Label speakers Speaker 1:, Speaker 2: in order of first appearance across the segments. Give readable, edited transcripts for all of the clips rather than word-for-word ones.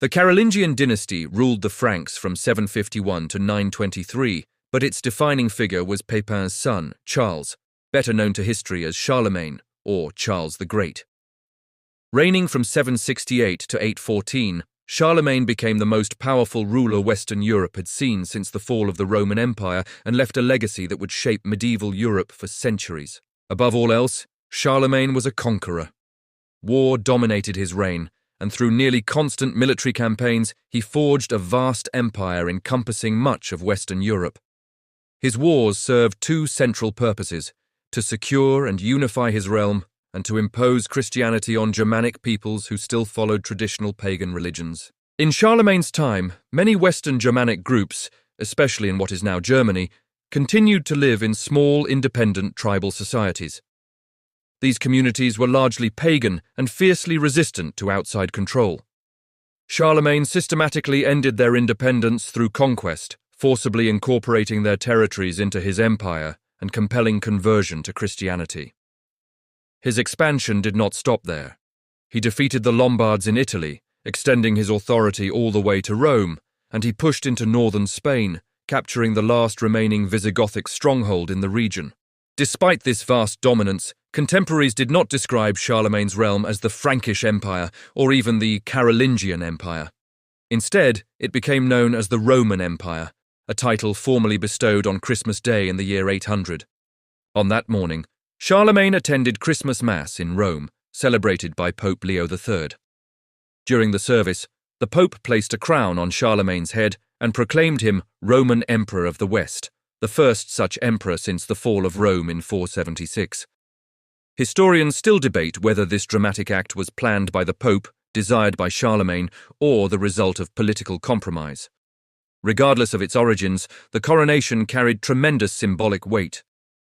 Speaker 1: The Carolingian dynasty ruled the Franks from 751 to 923, but its defining figure was Pepin's son, Charles, better known to history as Charlemagne, or Charles the Great. Reigning from 768 to 814, Charlemagne became the most powerful ruler Western Europe had seen since the fall of the Roman Empire and left a legacy that would shape medieval Europe for centuries. Above all else, Charlemagne was a conqueror. War dominated his reign, and through nearly constant military campaigns, he forged a vast empire encompassing much of Western Europe. His wars served two central purposes: to secure and unify his realm, and to impose Christianity on Germanic peoples who still followed traditional pagan religions. In Charlemagne's time, many Western Germanic groups, especially in what is now Germany, continued to live in small, independent tribal societies. These communities were largely pagan and fiercely resistant to outside control. Charlemagne systematically ended their independence through conquest, forcibly incorporating their territories into his empire and compelling conversion to Christianity. His expansion did not stop there. He defeated the Lombards in Italy, extending his authority all the way to Rome, and he pushed into northern Spain, capturing the last remaining Visigothic stronghold in the region. Despite this vast dominance, contemporaries did not describe Charlemagne's realm as the Frankish Empire or even the Carolingian Empire. Instead, it became known as the Roman Empire, a title formally bestowed on Christmas Day in the year 800. On that morning, Charlemagne attended Christmas Mass in Rome, celebrated by Pope Leo III. During the service, the Pope placed a crown on Charlemagne's head and proclaimed him Roman Emperor of the West, the first such emperor since the fall of Rome in 476. Historians still debate whether this dramatic act was planned by the Pope, desired by Charlemagne, or the result of political compromise. Regardless of its origins, the coronation carried tremendous symbolic weight.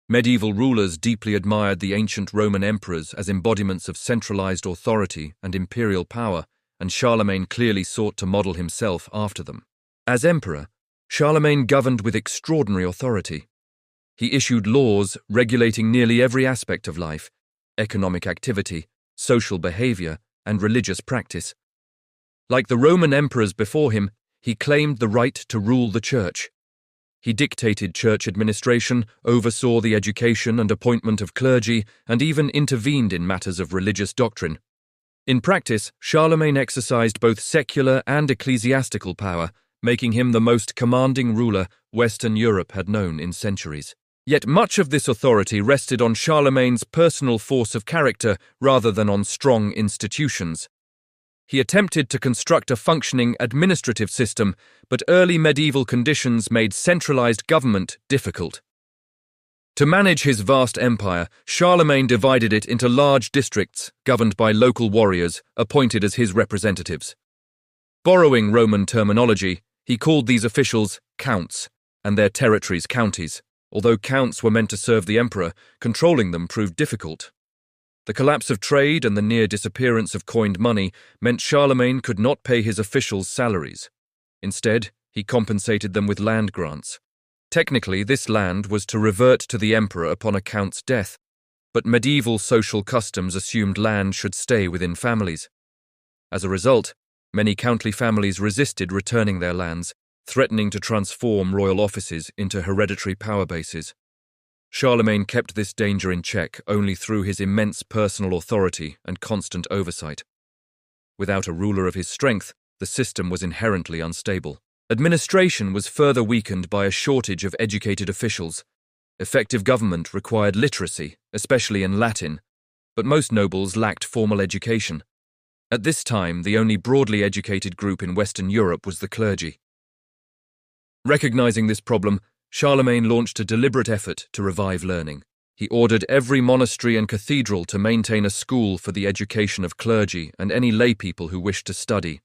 Speaker 1: Medieval rulers deeply admired the ancient Roman emperors as embodiments of centralized authority and imperial power, and Charlemagne clearly sought to model himself after them. As emperor, Charlemagne governed with extraordinary authority. He issued laws regulating nearly every aspect of life: economic activity, social behavior, and religious practice. Like the Roman emperors before him, he claimed the right to rule the church. He dictated church administration, oversaw the education and appointment of clergy, and even intervened in matters of religious doctrine. In practice, Charlemagne exercised both secular and ecclesiastical power, making him the most commanding ruler Western Europe had known in centuries. Yet much of this authority rested on Charlemagne's personal force of character rather than on strong institutions. He attempted to construct a functioning administrative system, but early medieval conditions made centralized government difficult. To manage his vast empire, Charlemagne divided it into large districts governed by local warriors appointed as his representatives. Borrowing Roman terminology, he called these officials counts, and their territories counties. Although counts were meant to serve the emperor, controlling them proved difficult. The collapse of trade and the near disappearance of coined money meant Charlemagne could not pay his officials salaries. Instead, he compensated them with land grants. Technically, this land was to revert to the emperor upon a count's death, but medieval social customs assumed land should stay within families. As a result, many countly families resisted returning their lands, threatening to transform royal offices into hereditary power bases. Charlemagne kept this danger in check only through his immense personal authority and constant oversight. Without a ruler of his strength, the system was inherently unstable. Administration was further weakened by a shortage of educated officials. Effective government required literacy, especially in Latin, but most nobles lacked formal education. At this time, the only broadly educated group in Western Europe was the clergy. Recognizing this problem, Charlemagne launched a deliberate effort to revive learning. He ordered every monastery and cathedral to maintain a school for the education of clergy and any laypeople who wished to study.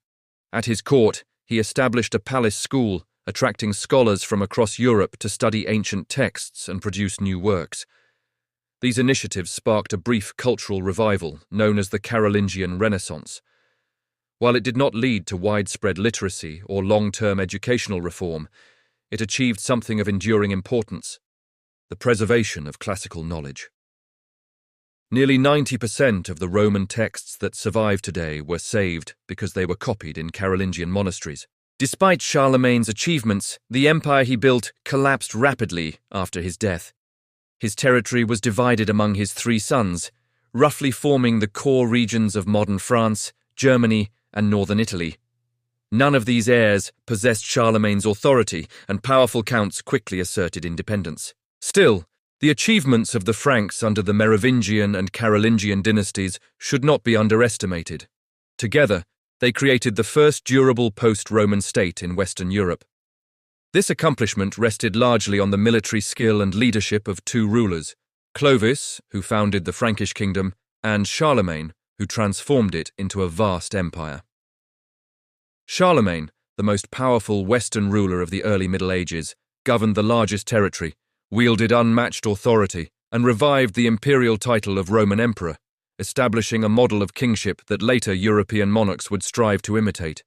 Speaker 1: At his court, he established a palace school, attracting scholars from across Europe to study ancient texts and produce new works. These initiatives sparked a brief cultural revival known as the Carolingian Renaissance. While it did not lead to widespread literacy or long-term educational reform, it achieved something of enduring importance: the preservation of classical knowledge. Nearly 90% of the Roman texts that survive today were saved because they were copied in Carolingian monasteries. Despite Charlemagne's achievements, the empire he built collapsed rapidly after his death. His territory was divided among his three sons, roughly forming the core regions of modern France, Germany, and northern Italy. None of these heirs possessed Charlemagne's authority, and powerful counts quickly asserted independence. Still, the achievements of the Franks under the Merovingian and Carolingian dynasties should not be underestimated. Together, they created the first durable post-Roman state in Western Europe. This accomplishment rested largely on the military skill and leadership of two rulers, Clovis, who founded the Frankish kingdom, and Charlemagne, who transformed it into a vast empire. Charlemagne, the most powerful Western ruler of the early Middle Ages, governed the largest territory, wielded unmatched authority, and revived the imperial title of Roman Emperor, establishing a model of kingship that later European monarchs would strive to imitate.